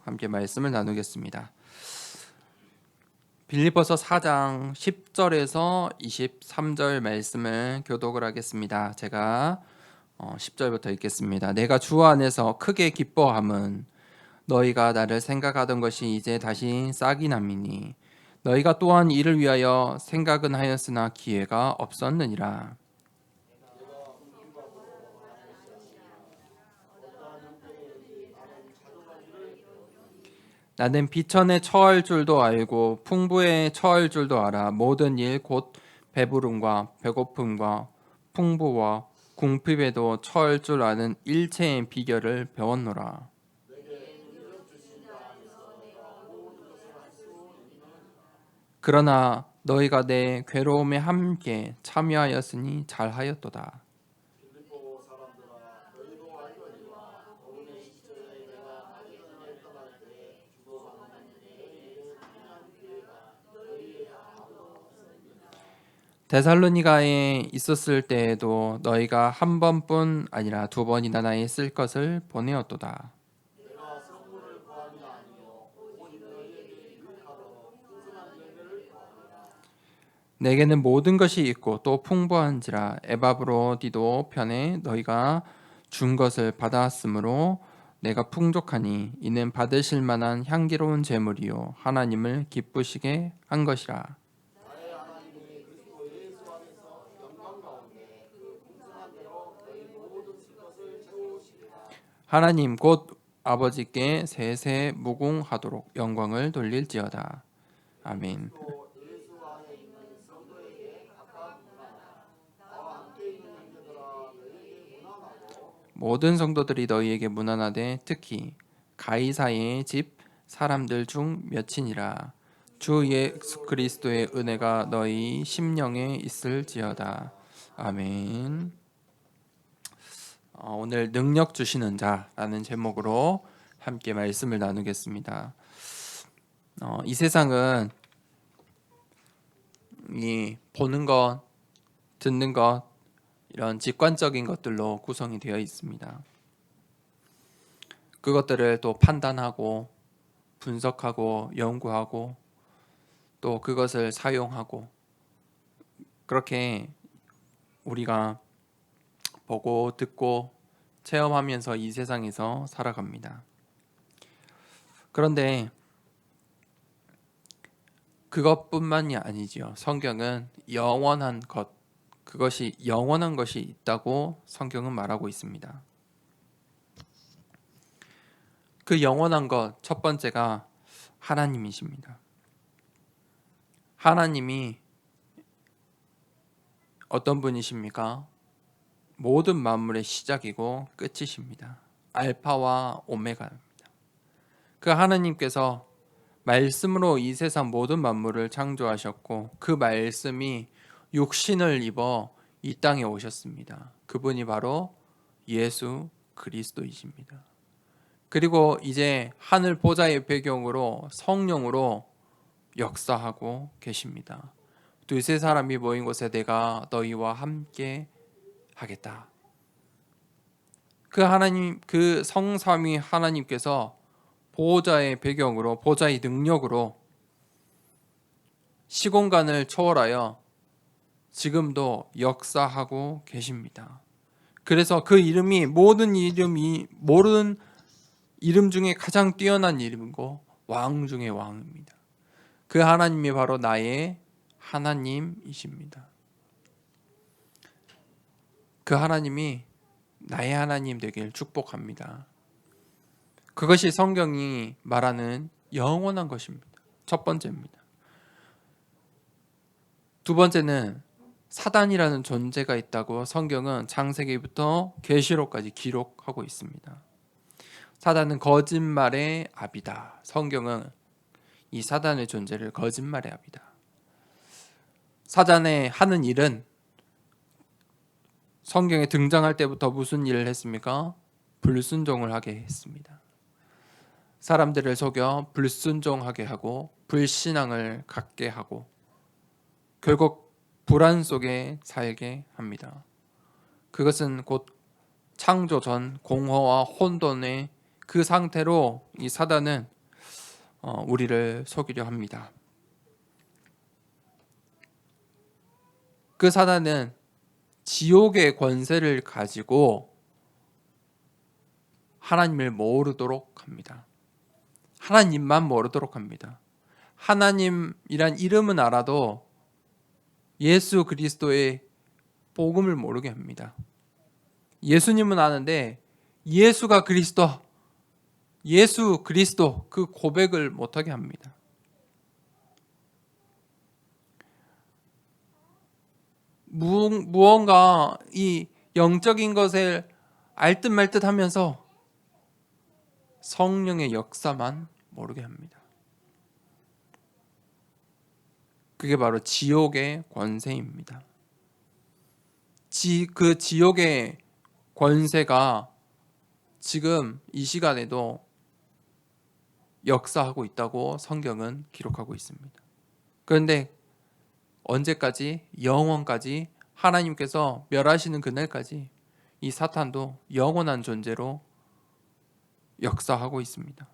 함께 말씀을 나누겠습니다. 빌립보서 4장 10절에서 23절 말씀을 교독을 하겠습니다. 제가 10절부터 읽겠습니다. 내가 주 안에서 크게 기뻐함은 너희가 나를 생각하던 것이 이제 다시 싹이 남이니 너희가 또한 이를 위하여 생각은 하였으나 기회가 없었느니라. 나는 비천에 처할 줄도 알고 풍부에 처할 줄도 알아. 모든 일 곧 배부름과 배고픔과 풍부와 궁핍에도 처할 줄 아는 일체의 비결을 배웠노라. 그러나 너희가 내 괴로움에 함께 참여하였으니 잘하였도다. 데살로니가에 있었을 때에도 너희가 한 번뿐 아니라 두 번이나 나의 쓸 것을 보내었도다. 내게는 모든 것이 있고 또 풍부한지라 에바브로디도 편에 너희가 준 것을 받았으므로 내가 풍족하니 이는 받으실 만한 향기로운 제물이요 하나님을 기쁘시게 한 것이라. 하나님 곧 아버지께 세세 무궁하도록 영광을 돌릴지어다. 아멘. 모든 성도들이 너희에게 문안하되 특히 가이사의 집 사람들 중 몇이니라. 주 예수 그리스도의 은혜가 너희 심령에 있을지어다. 아멘. 오늘 능력 주시는 자라는 제목으로 함께 말씀을 나누겠습니다. 이 세상은 이 보는 것, 듣는 것 이런 직관적인 것들로 구성이 되어 있습니다. 그것들을 또 판단하고 분석하고 연구하고 또 그것을 사용하고 그렇게 우리가 보고 듣고 체험하면서 이 세상에서 살아갑니다. 그런데 그것뿐만이 아니지요. 성경은 영원한 것, 그것이 영원한 것이 있다고 성경은 말하고 있습니다. 그 영원한 것 첫 번째가 하나님이십니다. 하나님이 어떤 분이십니까? 모든 만물의 시작이고 끝이십니다. 알파와 오메가입니다. 그 하나님께서 말씀으로 이 세상 모든 만물을 창조하셨고 그 말씀이 육신을 입어 이 땅에 오셨습니다. 그분이 바로 예수 그리스도이십니다. 그리고 이제 하늘 보좌의 배경으로 성령으로 역사하고 계십니다. 두세 사람이 모인 곳에 내가 너희와 함께 하겠다. 그 하나님, 그 성삼위 하나님께서 보호자의 배경으로, 보호자의 능력으로 시공간을 초월하여 지금도 역사하고 계십니다. 그래서 그 이름이 모든 이름 중에 가장 뛰어난 이름이고 왕 중의 왕입니다. 그 하나님이 바로 나의 하나님이십니다. 그 하나님이 나의 하나님 되길 축복합니다. 그것이 성경이 말하는 영원한 것입니다. 첫 번째입니다. 두 번째는 사단이라는 존재가 있다고 성경은 창세기부터 계시록까지 기록하고 있습니다. 사단은 거짓말의 아비다. 성경은 이 사단의 존재를 거짓말의 아비다. 사단의 하는 일은 성경에 등장할 때부터 무슨 일을 했습니까? 불순종을 하게 했습니다. 사람들을 속여 불순종하게 하고 불신앙을 갖게 하고 결국 불안 속에 살게 합니다. 그것은 곧 창조 전 공허와 혼돈의 그 상태로 이 사단은 우리를 속이려 합니다. 그 사단은 지옥의 권세를 가지고 하나님을 모르도록 합니다. 하나님만 모르도록 합니다. 하나님이란 이름은 알아도 예수 그리스도의 복음을 모르게 합니다. 예수님은 아는데 예수가 그리스도, 예수 그리스도 그 고백을 못하게 합니다. 무언가 이 영적인 것을 알듯 말듯 하면서 성령의 역사만 모르게 합니다. 그게 바로 지옥의 권세입니다. 그 지옥의 권세가 지금 이 시간에도 역사하고 있다고 성경은 기록하고 있습니다. 그런데 언제까지? 영원까지 하나님께서 멸하시는 그날까지 이 사탄도 영원한 존재로 역사하고 있습니다.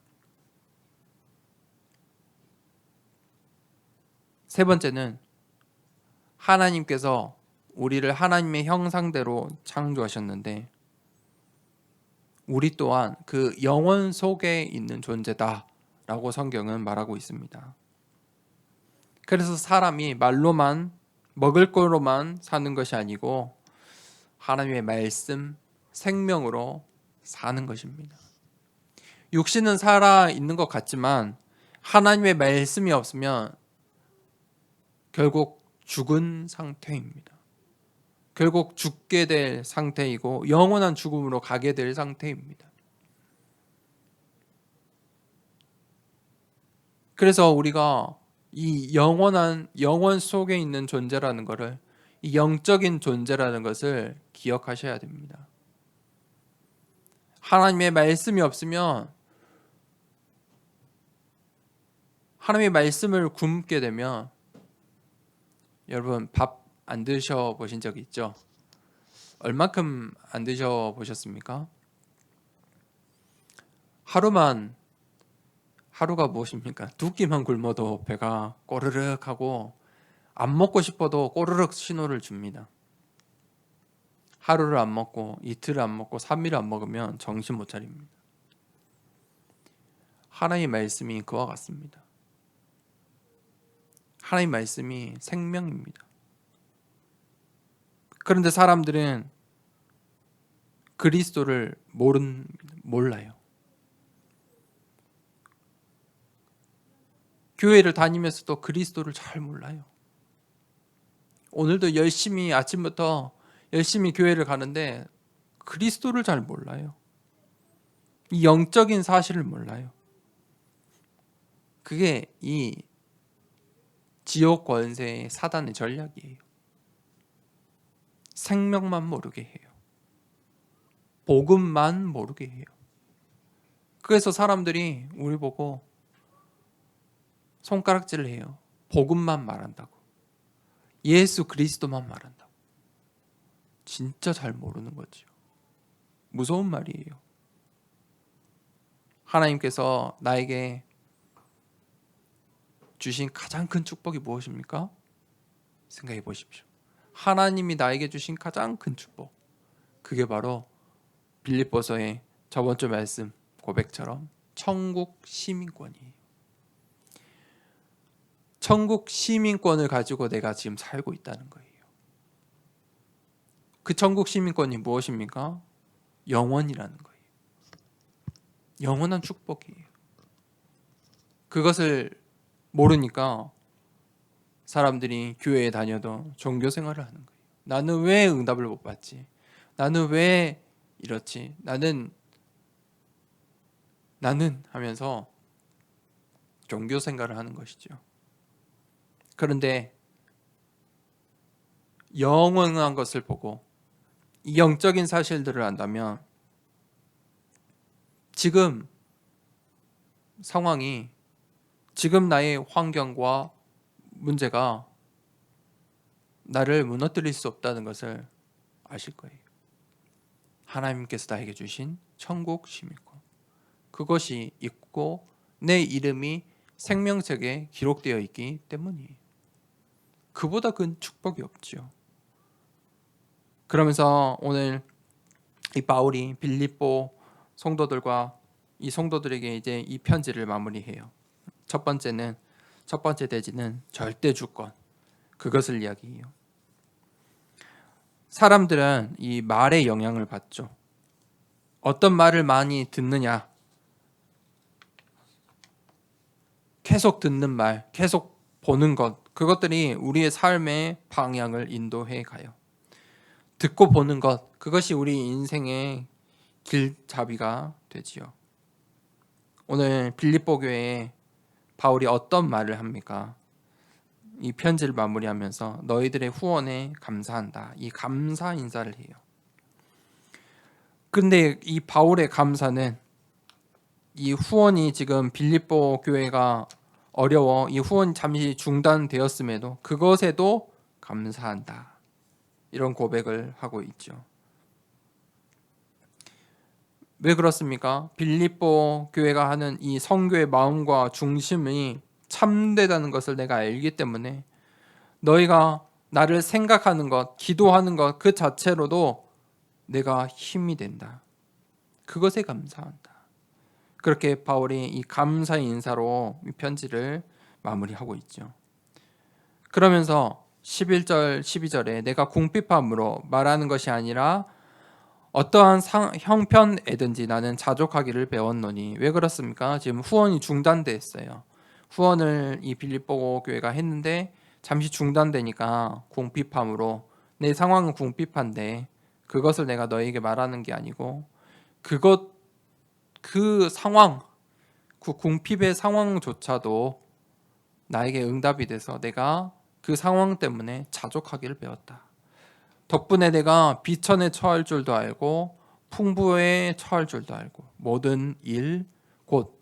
세 번째는 하나님께서 우리를 하나님의 형상대로 창조하셨는데 우리 또한 그 영원 속에 있는 존재다라고 성경은 말하고 있습니다. 그래서 사람이 말로만 먹을 거로만 사는 것이 아니고 하나님의 말씀, 생명으로 사는 것입니다. 육신은 살아 있는 것 같지만 하나님의 말씀이 없으면 결국 죽은 상태입니다. 결국 죽게 될 상태이고 영원한 죽음으로 가게 될 상태입니다. 그래서 우리가 이 영원 속에 있는 존재라는 것을, 이 영적인 존재라는 것을 기억하셔야 됩니다. 하나님의 말씀이 없으면, 하나님의 말씀을 굶게 되면, 여러분 밥 안 드셔 보신 적 있죠? 얼마큼 안 드셔 보셨습니까? 하루가 무엇입니까? 두 끼만 굶어도 배가 꼬르륵 하고 안 먹고 싶어도 꼬르륵 신호를 줍니다. 하루를 안 먹고 이틀을 안 먹고 3일을 안 먹으면 정신 못 차립니다. 하나님의 말씀이 그와 같습니다. 하나님의 말씀이 생명입니다. 그런데 사람들은 그리스도를 몰라요. 교회를 다니면서도 그리스도를 잘 몰라요. 오늘도 열심히 아침부터 열심히 교회를 가는데 그리스도를 잘 몰라요. 이 영적인 사실을 몰라요. 그게 이 지옥 권세의 사단의 전략이에요. 생명만 모르게 해요. 복음만 모르게 해요. 그래서 사람들이 우리 보고 손가락질을 해요. 복음만 말한다고. 예수 그리스도만 말한다고. 진짜 잘 모르는 거죠. 무서운 말이에요. 하나님께서 나에게 주신 가장 큰 축복이 무엇입니까? 생각해 보십시오. 하나님이 나에게 주신 가장 큰 축복, 그게 바로 빌립보서의 저번 주 말씀 고백처럼 천국 시민권이에요. 천국 시민권을 가지고 내가 지금 살고 있다는 거예요. 그 천국 시민권이 무엇입니까? 영원이라는 거예요. 영원한 축복이에요. 그것을 모르니까 사람들이 교회에 다녀도 종교 생활을 하는 거예요. 나는 왜 응답을 못 받지? 나는 왜 이렇지? 나는 하면서 종교 생활을 하는 것이죠. 그런데 영원한 것을 보고 이 영적인 사실들을 안다면 지금 상황이, 지금 나의 환경과 문제가 나를 무너뜨릴 수 없다는 것을 아실 거예요. 하나님께서 나에게 주신 천국 시민권, 그것이 있고 내 이름이 생명책에 기록되어 있기 때문이에요. 그보다 큰 축복이 없죠. 그러면서 오늘 이 바울이 빌립보 성도들과 이 성도들에게 이제 이 편지를 마무리해요. 첫 번째 대지는 절대 주권, 그것을 이야기해요. 사람들은 이 말의 영향을 받죠. 어떤 말을 많이 듣느냐, 계속 듣는 말, 계속 보는 것, 그것들이 우리의 삶의 방향을 인도해 가요. 듣고 보는 것, 그것이 우리 인생의 길잡이가 되지요. 오늘 빌립보 교회에 바울이 어떤 말을 합니까? 이 편지를 마무리하면서 너희들의 후원에 감사한다. 이 감사 인사를 해요. 근데 이 바울의 감사는 이 후원이 지금 빌립보 교회가 어려워 이 후원 잠시 중단되었음에도 그것에도 감사한다. 이런 고백을 하고 있죠. 왜 그렇습니까? 빌립보 교회가 하는 이 선교의 마음과 중심이 참되다는 것을 내가 알기 때문에 너희가 나를 생각하는 것, 기도하는 것 그 자체로도 내가 힘이 된다. 그것에 감사한다. 그렇게 바울이 이 감사의 인사로 이 편지를 마무리하고 있죠. 그러면서 11절, 12절에 내가 궁핍함으로 말하는 것이 아니라 어떠한 형편에든지 나는 자족하기를 배웠노니. 왜 그렇습니까? 지금 후원이 중단됐어요. 후원을 이 빌립보 교회가 했는데 잠시 중단되니까 궁핍함으로, 내 상황은 궁핍한데 그것을 내가 너에게 말하는 게 아니고 그 상황, 그 궁핍의 상황조차도 나에게 응답이 돼서 내가 그 상황 때문에 자족하기를 배웠다. 덕분에 내가 비천에 처할 줄도 알고 풍부에 처할 줄도 알고 모든 일, 곧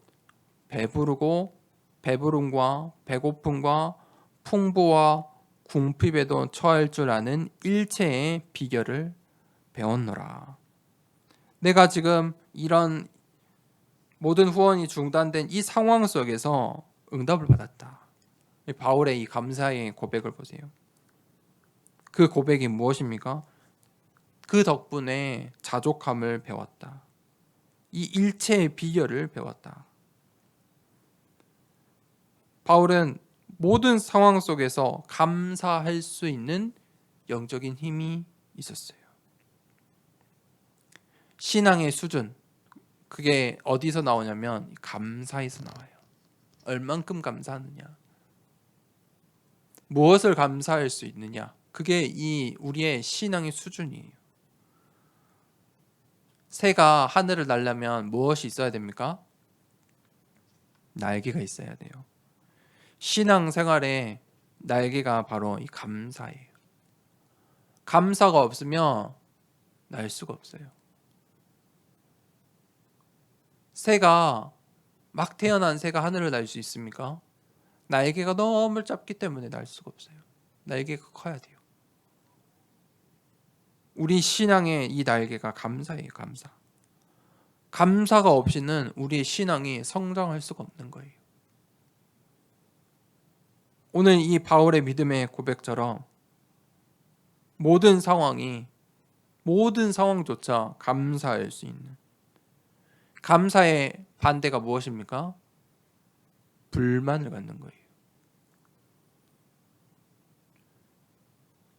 배부름과 배고픔과 풍부와 궁핍에도 처할 줄 아는 일체의 비결을 배웠노라. 내가 지금 이런 모든 후원이 중단된 이 상황 속에서 응답을 받았다. 바울의 이 감사의 고백을 보세요. 그 고백이 무엇입니까? 그 덕분에 자족함을 배웠다. 이 일체의 비결을 배웠다. 바울은 모든 상황 속에서 감사할 수 있는 영적인 힘이 있었어요. 신앙의 수준, 그게 어디서 나오냐면 감사에서 나와요. 얼만큼 감사하느냐, 무엇을 감사할 수 있느냐, 그게 이 우리의 신앙의 수준이에요. 새가 하늘을 날려면 무엇이 있어야 됩니까? 날개가 있어야 돼요. 신앙생활에 날개가 바로 이 감사예요. 감사가 없으면 날 수가 없어요. 새가 막 태어난 새가 하늘을 날 수 있습니까? 날개가 너무 짧기 때문에 날 수가 없어요. 날개가 커야 돼요. 우리 신앙의 이 날개가 감사예요. 감사. 감사가 없이는 우리의 신앙이 성장할 수가 없는 거예요. 오늘 이 바울의 믿음의 고백처럼 모든 상황조차 감사할 수 있는, 감사의 반대가 무엇입니까? 불만을 갖는 거예요.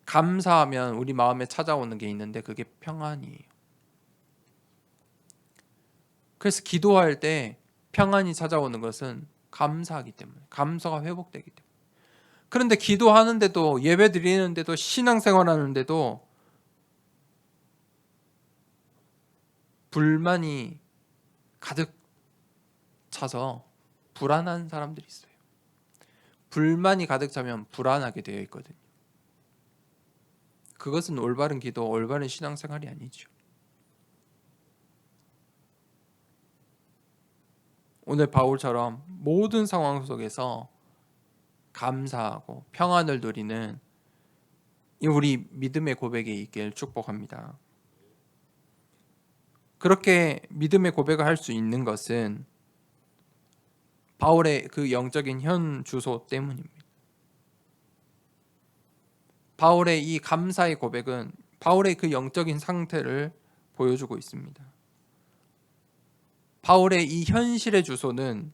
감사하면 우리 마음에 찾아오는 게 있는데 그게 평안이에요. 그래서 기도할 때 평안이 찾아오는 것은 감사하기 때문에, 감사가 회복되기 때문에. 그런데 기도하는데도, 예배 드리는데도, 신앙생활 하는데도 불만이 가득 차서 불안한 사람들이 있어요. 불만이 가득 차면 불안하게 되어 있거든요. 그것은 올바른 기도, 올바른 신앙생활이 아니죠. 오늘 바울처럼 모든 상황 속에서 감사하고 평안을 누리는 우리 믿음의 고백이 있길 축복합니다. 그렇게 믿음의 고백을 할 수 있는 것은 바울의 그 영적인 현 주소 때문입니다. 바울의 이 감사의 고백은 바울의 그 영적인 상태를 보여주고 있습니다. 바울의 이 현실의 주소는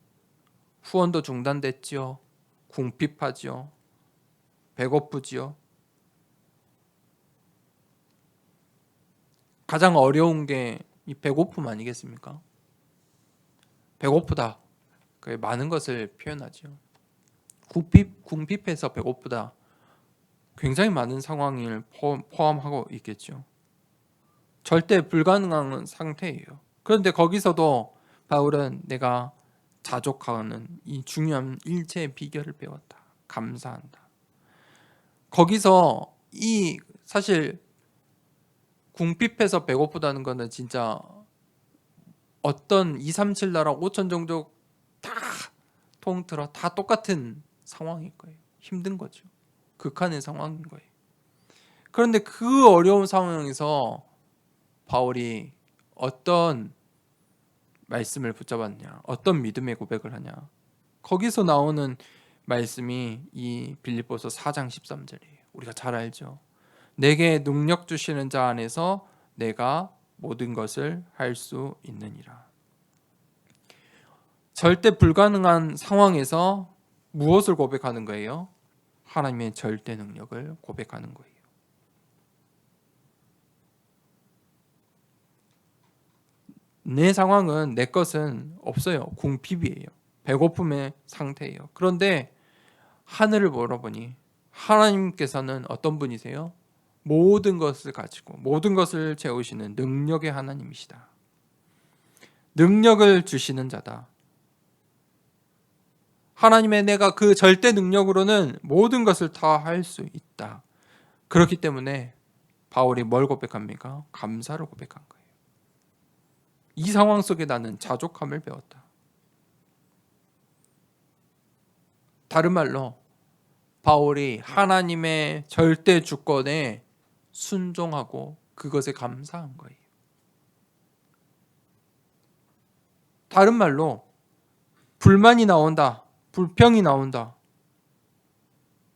후원도 중단됐지요. 궁핍하지요. 배고프지요. 가장 어려운 게 이 배고픔 아니겠습니까? 배고프다. 많은 것을 표현하죠. 궁핍해서 배고프다. 굉장히 많은 상황을 포함하고 있겠죠. 절대 불가능한 상태예요. 그런데 거기서도 바울은 내가 자족하는 이 중요한 일체의 비결을 배웠다. 감사한다. 거기서 이 사실 궁핍해서 배고프다는 거는 진짜 어떤 237 나라 5천 종족 다 통틀어 다 똑같은 상황일 거예요. 힘든 거죠. 극한의 상황인 거예요. 그런데 그 어려운 상황에서 바울이 어떤 말씀을 붙잡았냐, 어떤 믿음의 고백을 하냐. 거기서 나오는 말씀이 이 빌립보서 4장 13절이에요. 우리가 잘 알죠. 내게 능력 주시는 자 안에서 내가 모든 것을 할 수 있느니라. 절대 불가능한 상황에서 무엇을 고백하는 거예요? 하나님의 절대 능력을 고백하는 거예요. 내 상황은, 내 것은 없어요. 궁핍이에요. 배고픔의 상태예요. 그런데 하늘을 보니 하나님께서는 어떤 분이세요? 모든 것을 가지고 모든 것을 채우시는 능력의 하나님이시다. 능력을 주시는 자다. 하나님의 내가 그 절대 능력으로는 모든 것을 다 할 수 있다. 그렇기 때문에 바울이 뭘 고백합니까? 감사를 고백한 거예요. 이 상황 속에 나는 자족함을 배웠다. 다른 말로 바울이 하나님의 절대 주권에 순종하고 그것에 감사한 거예요. 다른 말로 불만이 나온다, 불평이 나온다.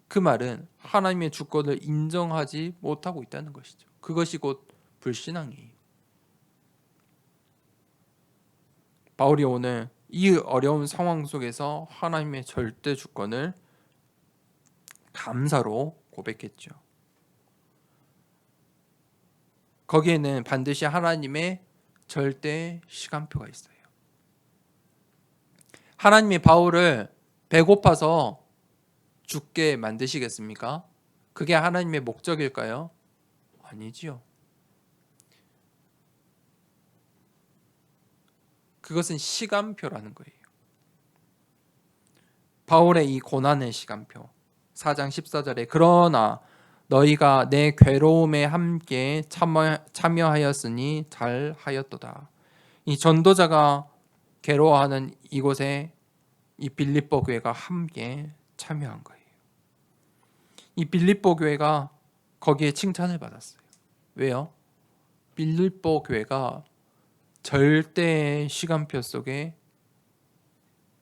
그 말은 하나님의 주권을 인정하지 못하고 있다는 것이죠. 그것이 곧 불신앙이에요. 바울이 오늘 이 어려운 상황 속에서 하나님의 절대 주권을 감사로 고백했죠. 거기에는 반드시 하나님의 절대 시간표가 있어요. 하나님이 바울을 배고파서 죽게 만드시겠습니까? 그게 하나님의 목적일까요? 아니지요. 그것은 시간표라는 거예요. 바울의 이 고난의 시간표. 4장 14절에 그러나 너희가 내 괴로움에 함께 참여하였으니 잘하였도다. 이 전도자가 괴로워하는 이곳에 이 빌립보 교회가 함께 참여한 거예요. 이 빌립보 교회가 거기에 칭찬을 받았어요. 왜요? 빌립보 교회가 절대 시간표 속에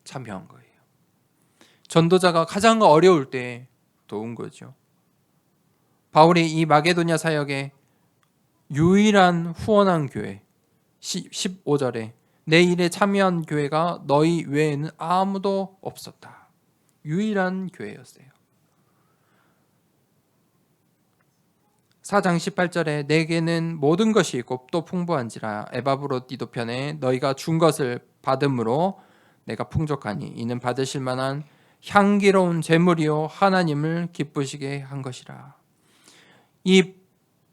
참여한 거예요. 전도자가 가장 어려울 때 도운 거죠. 바울이 이 마게도냐 사역의 유일한 후원한 교회 15절에 내 일에 참여한 교회가 너희 외에는 아무도 없었다. 유일한 교회였어요. 4장 18절에 내게는 모든 것이 있고 또 풍부한지라 에바브로디도 편에 너희가 준 것을 받음으로 내가 풍족하니 이는 받으실 만한 향기로운 제물이요 하나님을 기쁘시게 한 것이라. 이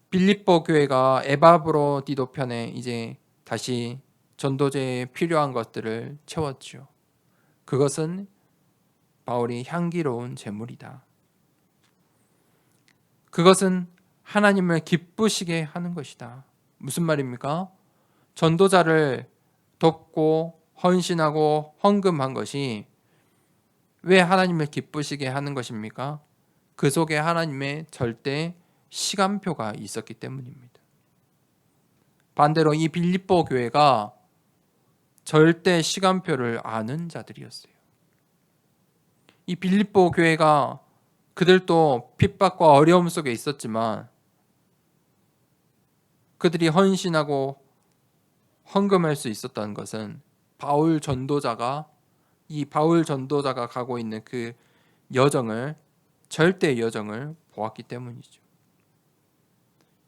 빌립보 교회가 에바브로디도 편에 이제 다시 전도제에 필요한 것들을 채웠죠. 그것은 바울이 향기로운 제물이다. 그것은 하나님을 기쁘시게 하는 것이다. 무슨 말입니까? 전도자를 돕고 헌신하고 헌금한 것이 왜 하나님을 기쁘시게 하는 것입니까? 그 속에 하나님의 절대 시간표가 있었기 때문입니다. 반대로 이 빌립보 교회가 절대 시간표를 아는 자들이었어요. 이 빌립보 교회가 그들도 핍박과 어려움 속에 있었지만 그들이 헌신하고 헌금할 수 있었다는 것은 이 바울 전도자가 가고 있는 그 여정을, 절대 여정을 보았기 때문이죠.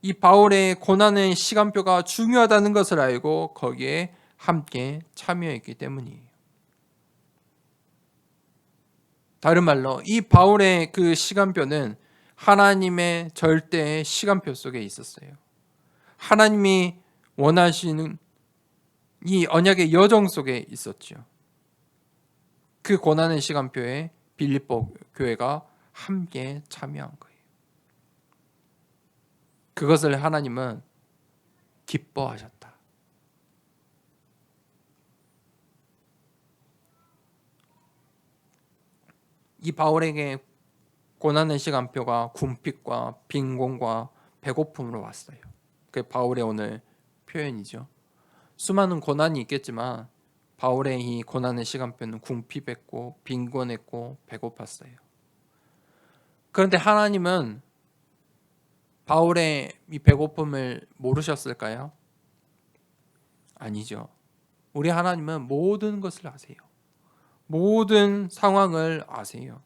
이 바울의 고난의 시간표가 중요하다는 것을 알고 거기에 함께 참여했기 때문이에요. 다른 말로 이 바울의 그 시간표는 하나님의 절대의 시간표 속에 있었어요. 하나님이 원하시는 이 언약의 여정 속에 있었죠. 그 고난의 시간표에 빌립보 교회가 함께 참여한 거예요. 그것을 하나님은 기뻐하셨다. 이 바울에게 고난의 시간표가 궁핍과 빈곤과 배고픔으로 왔어요. 그게 바울의 오늘 표현이죠. 수많은 고난이 있겠지만 바울의 이 고난의 시간표는 궁핍했고 빈곤했고 배고팠어요. 그런데 하나님은 바울의 이 배고픔을 모르셨을까요? 아니죠. 우리 하나님은 모든 것을 아세요. 모든 상황을 아세요.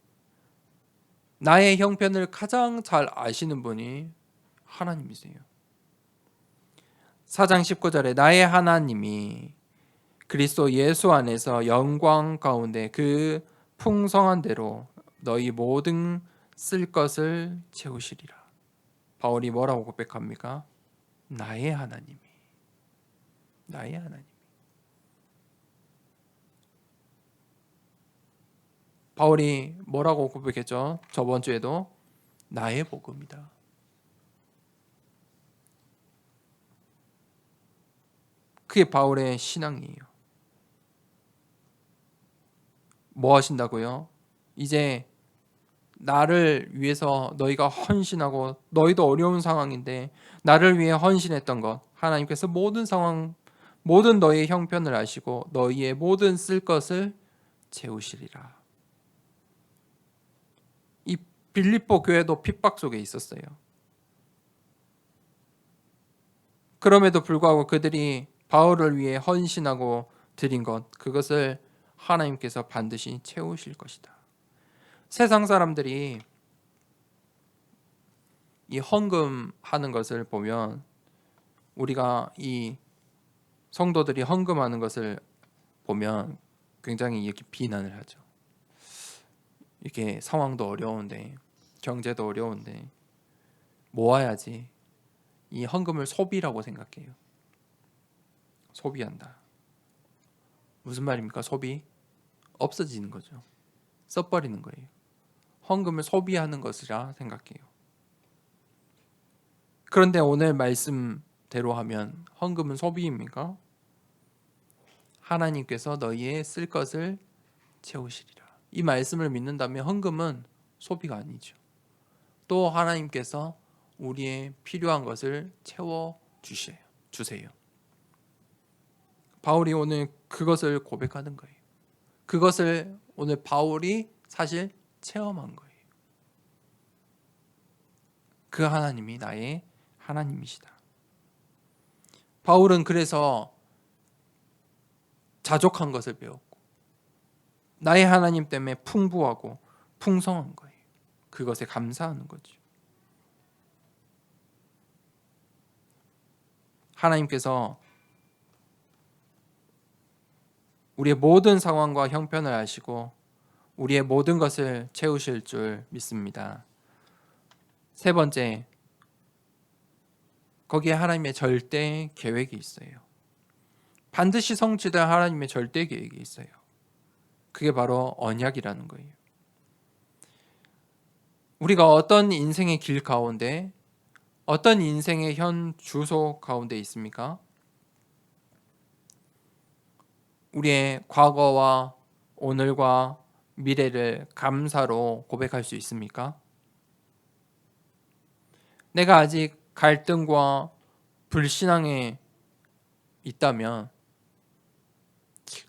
나의 형편을 가장 잘 아시는 분이 하나님이세요. 4장 19절에 나의 하나님이 그리스도 예수 안에서 영광 가운데 그 풍성한 대로 너희 모든 쓸 것을 채우시리라. 바울이 뭐라고 고백합니까? 나의 하나님이. 나의 하나님. 바울이 뭐라고 고백했죠? 저번 주에도 나의 복음이다. 그게 바울의 신앙이에요. 뭐 하신다고요? 이제 나를 위해서 너희가 헌신하고 너희도 어려운 상황인데 나를 위해 헌신했던 것 하나님께서 모든 상황 모든 너희의 형편을 아시고 너희의 모든 쓸 것을 채우시리라. 이 빌립보 교회도 핍박 속에 있었어요. 그럼에도 불구하고 그들이 바울을 위해 헌신하고 드린 것 그것을 하나님께서 반드시 채우실 것이다. 세상 사람들이 이 헌금하는 것을 보면 우리가 이 성도들이 헌금하는 것을 보면 굉장히 이렇게 비난을 하죠. 이렇게 상황도 어려운데 경제도 어려운데 모아야지. 이 헌금을 소비라고 생각해요. 소비한다. 무슨 말입니까? 소비? 없어지는 거죠. 써버리는 거예요. 헌금을 소비하는 것이라 생각해요. 그런데 오늘 말씀대로 하면 헌금은 소비입니까? 하나님께서 너희의 쓸 것을 채우시리라. 이 말씀을 믿는다면 헌금은 소비가 아니죠. 또 하나님께서 우리의 필요한 것을 채워 주세요. 바울이 오늘 그것을 고백하는 거예요. 그것을 오늘 바울이 사실 체험한 거예요. 그 하나님이 나의 하나님이시다. 바울은 그래서 자족한 것을 배웠고 나의 하나님 때문에 풍부하고 풍성한 거예요. 그것에 감사하는 거죠. 하나님께서 우리의 모든 상황과 형편을 아시고 우리의 모든 것을 채우실 줄 믿습니다. 세 번째, 거기에 하나님의 절대 계획이 있어요. 반드시 성취될 하나님의 절대 계획이 있어요. 그게 바로 언약이라는 거예요. 우리가 어떤 인생의 길 가운데, 어떤 인생의 현 주소 가운데 있습니까? 우리의 과거와 오늘과 미래를 감사로 고백할 수 있습니까? 내가 아직 갈등과 불신앙의 있다면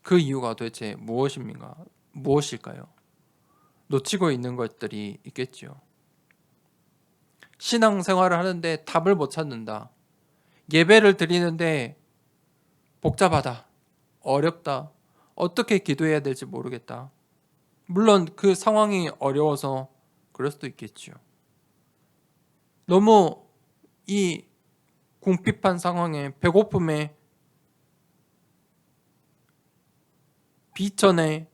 그 이유가 도대체 무엇일까요? 놓치고 있는 것들이 있겠지요. 신앙생활을 하는데 답을 못 찾는다. 예배를 드리는데 복잡하다. 어렵다. 어떻게 기도해야 될지 모르겠다. 물론 그 상황이 어려워서 그럴 수도 있겠지요. 너무 이 궁핍한 상황에 배고픔에 비천에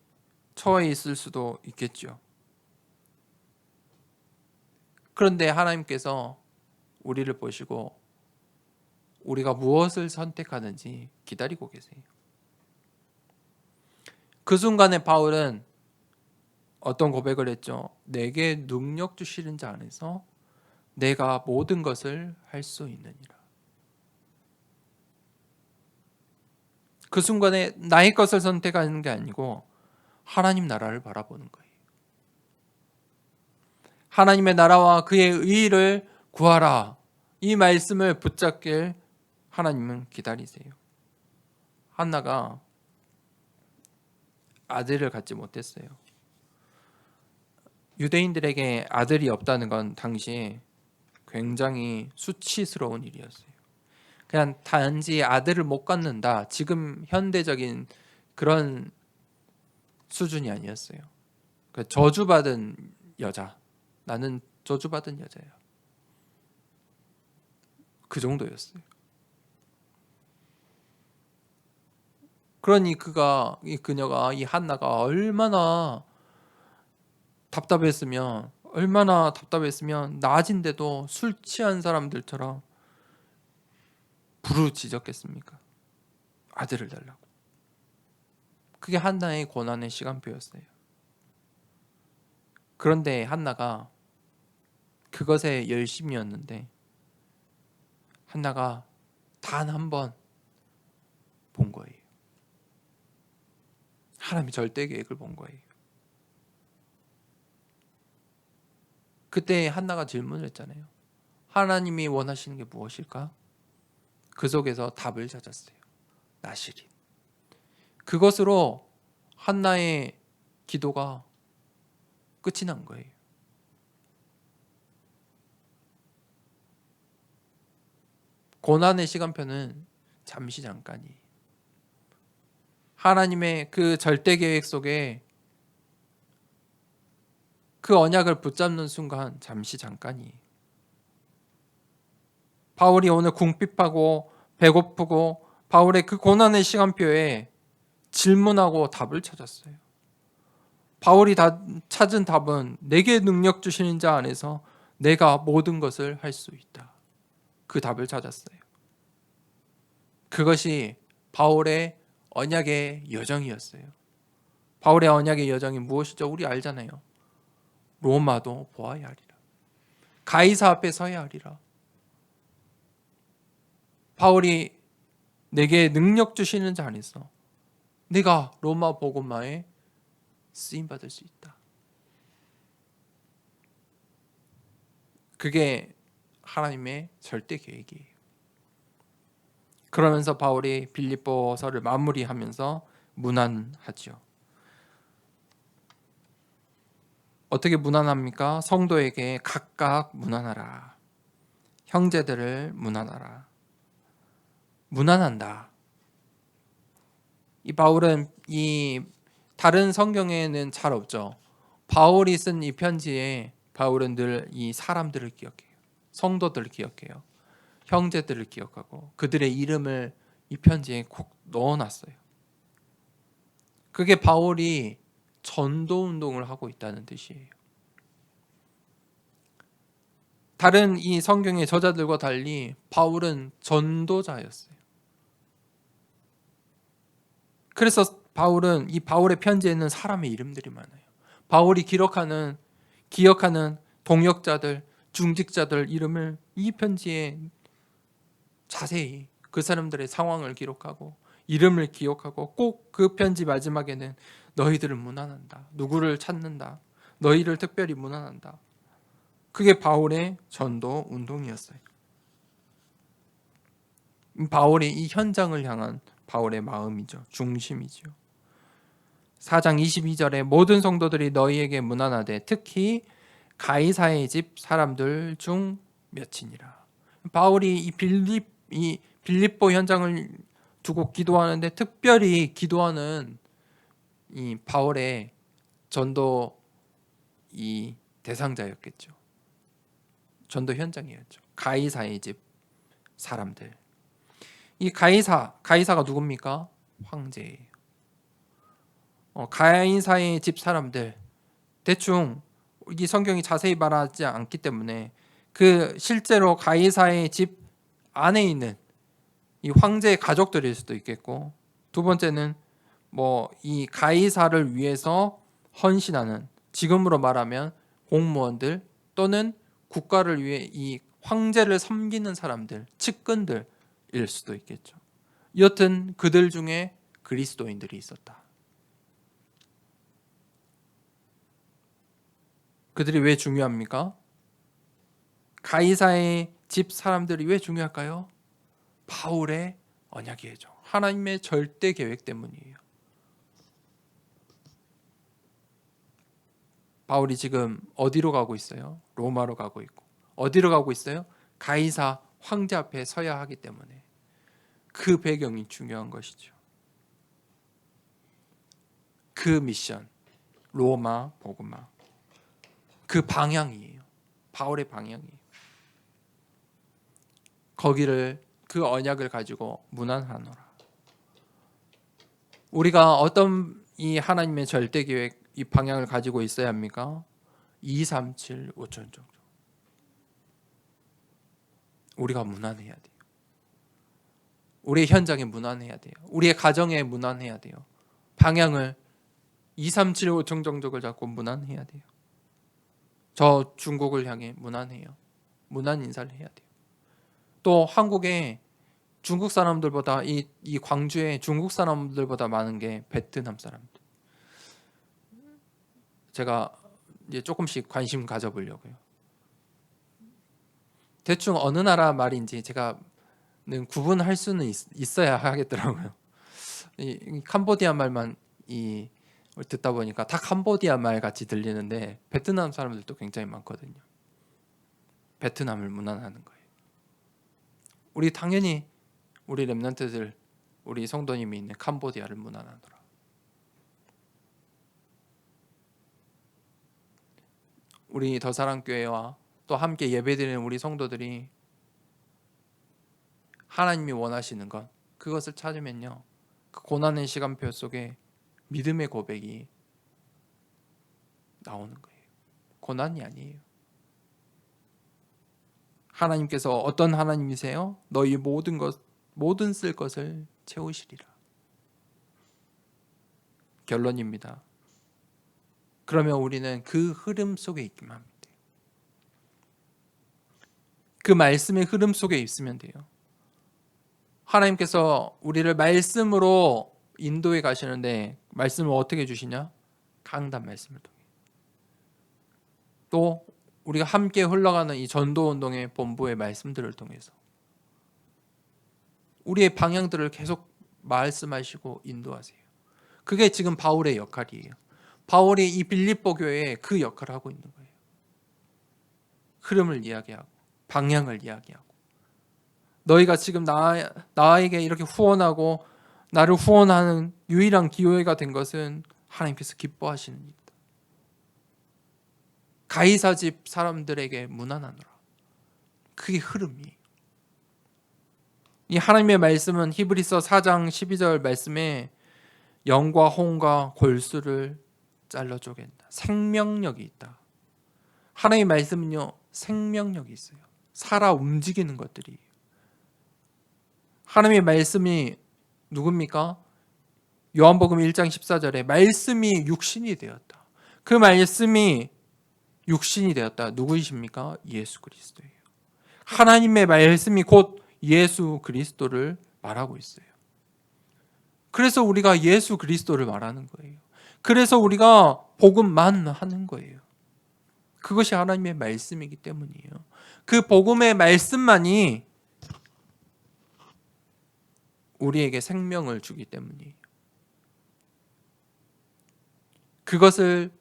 처해 있을 수도 있겠죠. 그런데 하나님께서 우리를 보시고 우리가 무엇을 선택하는지 기다리고 계세요. 그 순간에 바울은 어떤 고백을 했죠? 내게 능력 주시는 자 안에서 내가 모든 것을 할 수 있느니라. 그 순간에 나의 것을 선택하는 게 아니고 하나님 나라를 바라보는 거예요. 하나님의 나라와 그의 의의를 구하라. 이 말씀을 붙잡길 하나님은 기다리세요. 한나가 아들을 갖지 못했어요. 유대인들에게 아들이 없다는 건 당시에 굉장히 수치스러운 일이었어요. 그냥 단지 아들을 못 갖는다. 지금 현대적인 그런 수준이 아니었어요. 저주받은 여자. 나는 저주받은 여자야. 그 정도였어요. 그러니 그녀가 이 한나가 얼마나 답답했으면 낮인데도 술 취한 사람들처럼 부르짖었겠습니까? 아들을 달라고. 그게 한나의 고난의 시간표였어요. 그런데 한나가 그것에 열심이었는데 한나가 단 한 번 본 거예요. 하나님의 절대 계획을 본 거예요. 그때 한나가 질문을 했잖아요. 하나님이 원하시는 게 무엇일까? 그 속에서 답을 찾았어요. 나시린. 그것으로 한나의 기도가 끝이 난 거예요. 고난의 시간표는 잠시 잠깐이. 하나님의 그 절대 계획 속에 그 언약을 붙잡는 순간 잠시 잠깐이. 바울이 오늘 궁핍하고 배고프고 바울의 그 고난의 시간표에 질문하고 답을 찾았어요. 바울이 찾은 답은 내게 능력 주시는 자 안에서 내가 모든 것을 할 수 있다. 그 답을 찾았어요. 그것이 바울의 언약의 여정이었어요. 바울의 언약의 여정이 무엇이죠? 우리 알잖아요. 로마도 보아야 하리라. 가이사 앞에 서야 하리라. 바울이 내게 능력 주시는 자 안에서 내가 로마 복음화에 쓰임 받을 수 있다. 그게 하나님의 절대 계획이에요. 그러면서 바울이 빌립보서를 마무리하면서 문안하죠. 어떻게 문안합니까? 성도에게 각각 문안하라. 형제들을 문안하라. 문안한다. 이 바울은 이 다른 성경에는 잘 없죠. 바울이 쓴 이 편지에 바울은 늘 이 사람들을 기억해요. 성도들을 기억해요. 형제들을 기억하고 그들의 이름을 이 편지에 꼭 넣어놨어요. 그게 바울이 전도 운동을 하고 있다는 뜻이에요. 다른 이 성경의 저자들과 달리 바울은 전도자였어요. 그래서 이 바울의 편지에는 사람의 이름들이 많아요. 바울이 기억하는 동역자들, 중직자들 이름을 이 편지에 자세히 그 사람들의 상황을 기록하고 이름을 기억하고 꼭 그 편지 마지막에는 너희들을 문안한다. 누구를 찾는다. 너희를 특별히 문안한다. 그게 바울의 전도 운동이었어요. 바울이 이 현장을 향한 바울의 마음이죠. 중심이죠. 4장 22절에 모든 성도들이 너희에게 문안하되 특히 가이사의 집 사람들 중 몇이니라. 바울이 이 빌립보 현장을 두고 기도하는데 특별히 기도하는 이 바울의 전도 이 대상자였겠죠. 전도 현장이었죠. 가이사의 집 사람들. 이 가이사가 누굽니까? 황제예요. 가이사의 집 사람들, 대충 이 성경이 자세히 말하지 않기 때문에 그 실제로 가이사의 집 안에 있는 이 황제의 가족들일 수도 있겠고, 두 번째는 뭐 이 가이사를 위해서 헌신하는, 지금으로 말하면 공무원들 또는 국가를 위해 이 황제를 섬기는 사람들, 측근들일 수도 있겠죠. 여튼 그들 중에 그리스도인들이 있었다. 그들이 왜 중요합니까? 가이사의 집 사람들이 왜 중요할까요? 바울의 언약이죠. 하나님의 절대 계획 때문이에요. 바울이 지금 어디로 가고 있어요? 로마로 가고 있고. 어디로 가고 있어요? 가이사 황제 앞에 서야 하기 때문에. 그 배경이 중요한 것이죠. 그 미션, 로마 복음화. 그 방향이에요. 바울의 방향이에요. 거기를, 그 언약을 가지고 문안하노라. 우리가 어떤 이 하나님의 절대 계획, 이 방향을 가지고 있어야 합니까? 2, 3, 7, 5천 정도. 우리가 문안해야 돼요. 우리의 현장에 문안해야 돼요. 우리의 가정에 문안해야 돼요. 방향을 2, 3, 7, 5천 정도를 잡고 문안해야 돼요. 저 중국을 향해 문안해요. 문안 인사를 해야 돼요. 또 한국에 중국 사람들보다 이 광주에 중국 사람들보다 많은 게 베트남 사람들. 제가 이제 조금씩 관심 가져보려고요. 대충 어느 나라 말인지 제가 구분할 수는 있어야 하겠더라고요. 이 캄보디아 말만 듣다 보니까 다 캄보디아 말 같이 들리는데 베트남 사람들도 굉장히 많거든요. 베트남을 문안하는 거예요. 우리 당연히 우리 렘넌트들, 우리 성도님이 있는 캄보디아를 문안하노라. 우리 더사랑교회와 또 함께 예배드리는 우리 성도들이 하나님이 원하시는 것, 그것을 찾으면요, 그 고난의 시간표 속에 믿음의 고백이 나오는 거예요. 고난이 아니에요. 하나님께서 어떤 하나님이세요? 너희 모든 쓸 것을 채우시리라. 결론입니다. 그러면 우리는 그 흐름 속에 있기만 하면 돼요. 그 말씀의 흐름 속에 있으면 돼요. 하나님께서 우리를 말씀으로 인도해 가시는데 말씀을 어떻게 주시냐? 강단 말씀을 통해. 또 우리가 함께 흘러가는 이 전도운동의 본부의 말씀들을 통해서 우리의 방향들을 계속 말씀하시고 인도하세요. 그게 지금 바울의 역할이에요. 바울이 이 빌립보 교회에 그 역할을 하고 있는 거예요. 흐름을 이야기하고 방향을 이야기하고, 너희가 지금 나에게 이렇게 후원하고 나를 후원하는 유일한 기회가 된 것은 하나님께서 기뻐하시는 일이다. 가이사 집 사람들에게 문안하노라. 그게 흐름이에요. 이 하나님의 말씀은 히브리서 4장 12절 말씀에 영과 홍과 골수를 잘라 쪼갠다. 생명력이 있다. 하나님의 말씀은요, 생명력이 있어요. 살아 움직이는 것들이에요. 하나님의 말씀이 누굽니까? 요한복음 1장 14절에 말씀이 육신이 되었다. 그 말씀이 육신이 되었다. 누구이십니까? 예수 그리스도예요. 하나님의 말씀이 곧 예수 그리스도를 말하고 있어요. 그래서 우리가 예수 그리스도를 말하는 거예요. 그래서 우리가 복음만 하는 거예요. 그것이 하나님의 말씀이기 때문이에요. 그 복음의 말씀만이 우리에게 생명을 주기 때문이에요. 그것을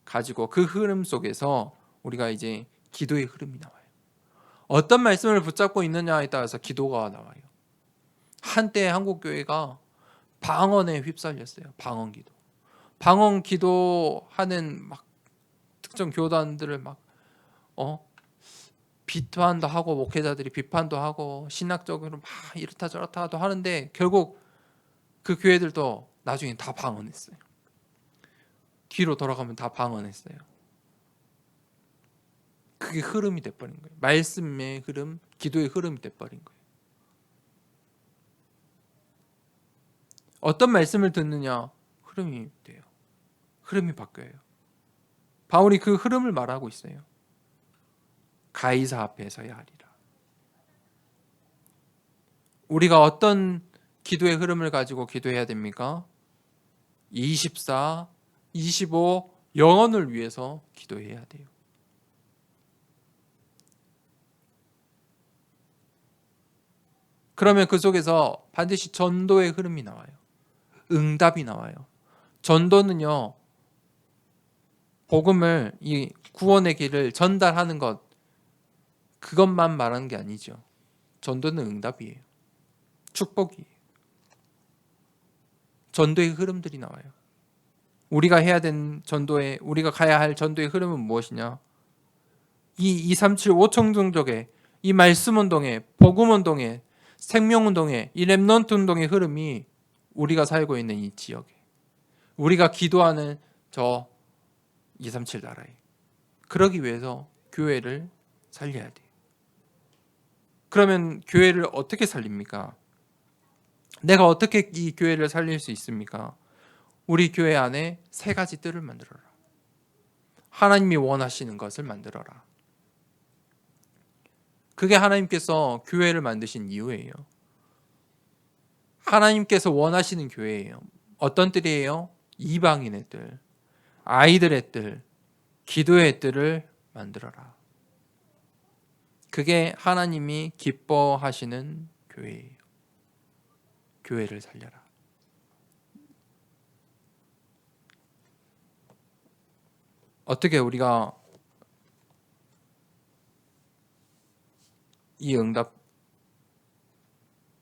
가지고 그 흐름 속에서 우리가 이제 기도의 흐름이 나와요. 어떤 말씀을 붙잡고 있느냐에 따라서 기도가 나와요. 한때 한국 교회가 방언에 휩쓸렸어요. 방언 기도. 방언 기도하는 막 특정 교단들을 막 비판도 하고 목회자들이 비판도 하고 신학적으로 막 이렇다 저렇다도 하는데 결국 그 교회들도 나중에 다 방언했어요. 뒤로 돌아가면 다 방언했어요. 그게 흐름이 돼버린 거예요. 말씀의 흐름, 기도의 흐름이 돼버린 거예요. 어떤 말씀을 듣느냐 흐름이 돼요. 흐름이 바뀌어요. 바울이 그 흐름을 말하고 있어요. 가이사 앞에 서야 하리라. 우리가 어떤 기도의 흐름을 가지고 기도해야 됩니까? 24, 25 영혼을 위해서 기도해야 돼요. 그러면 그 속에서 반드시 전도의 흐름이 나와요. 응답이 나와요. 전도는요, 복음을, 이 구원의 길을 전달하는 것, 그것만 말하는 게 아니죠. 전도는 응답이에요. 축복이에요. 전도의 흐름들이 나와요. 우리가 해야 되는 전도의, 우리가 가야 할 전도의 흐름은 무엇이냐? 이 237 5천 종족의 이 말씀 운동의, 복음 운동의, 생명 운동의, 이 렘넌트 운동의 흐름이 우리가 살고 있는 이 지역에, 우리가 기도하는 저 237 나라에, 그러기 위해서 교회를 살려야 돼요. 그러면 교회를 어떻게 살립니까? 내가 어떻게 이 교회를 살릴 수 있습니까? 우리 교회 안에 세 가지 뜰을 만들어라. 하나님이 원하시는 것을 만들어라. 그게 하나님께서 교회를 만드신 이유예요. 하나님께서 원하시는 교회예요. 어떤 뜰이에요? 이방인의 뜰, 아이들의 뜰, 기도의 뜰을 만들어라. 그게 하나님이 기뻐하시는 교회예요. 교회를 살려라. 어떻게 우리가 이 응답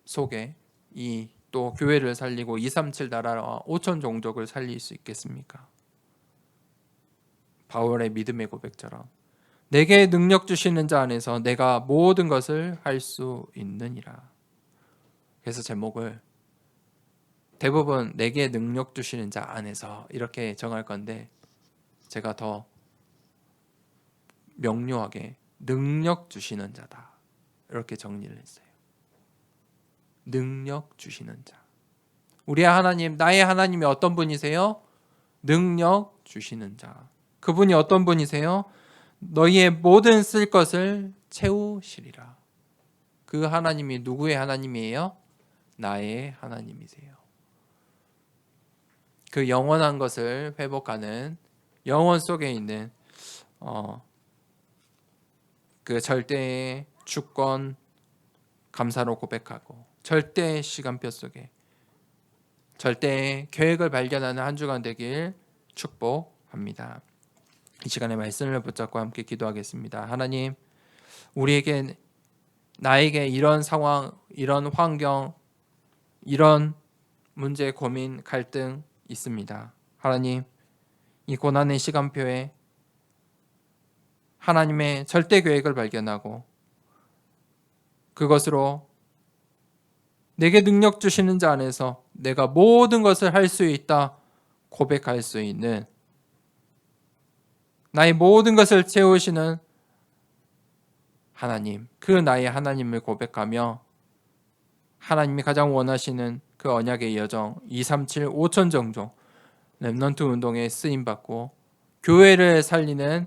속에 이 또 교회를 살리고 237 나라와 5천 종족을 살릴 수 있겠습니까? 바울의 믿음의 고백처럼 내게 능력 주시는 자 안에서 내가 모든 것을 할 수 있느니라. 그래서 제목을 대부분 내게 능력 주시는 자 안에서 이렇게 정할 건데 제가 더 명료하게 능력 주시는 자다 이렇게 정리를 했어요. 능력 주시는 자. 우리의 하나님, 나의 하나님이 어떤 분이세요? 능력 주시는 자. 그분이 어떤 분이세요? 너희의 모든 쓸 것을 채우시리라. 그 하나님이 누구의 하나님이에요? 나의 하나님이세요. 그 영원한 것을 회복하는 영원 속에 있는 그 절대의 주권 감사로 고백하고 절대의 시간표 속에 절대의 계획을 발견하는 한 주간 되길 축복합니다. 이 시간에 말씀을 붙잡고 함께 기도하겠습니다. 하나님, 우리에게 나에게 이런 상황, 이런 환경, 이런 문제, 고민, 갈등 있습니다. 하나님, 이 고난의 시간표에 하나님의 절대 계획을 발견하고 그것으로 내게 능력 주시는 자 안에서 내가 모든 것을 할 수 있다 고백할 수 있는 나의 모든 것을 채우시는 하나님, 그 나의 하나님을 고백하며 하나님이 가장 원하시는 그 언약의 여정 237 5천 종족 렘넌트 운동에 쓰임받고 교회를 살리는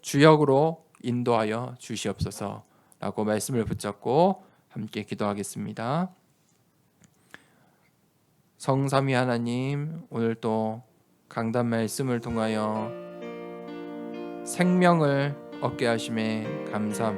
주역으로 인도하여 주시옵소서라고 말씀을 붙잡고 함께 기도하겠습니다. 성삼위 하나님, 오늘 또 강단 말씀을 통하여 생명을 얻게 하심에 감사합니다.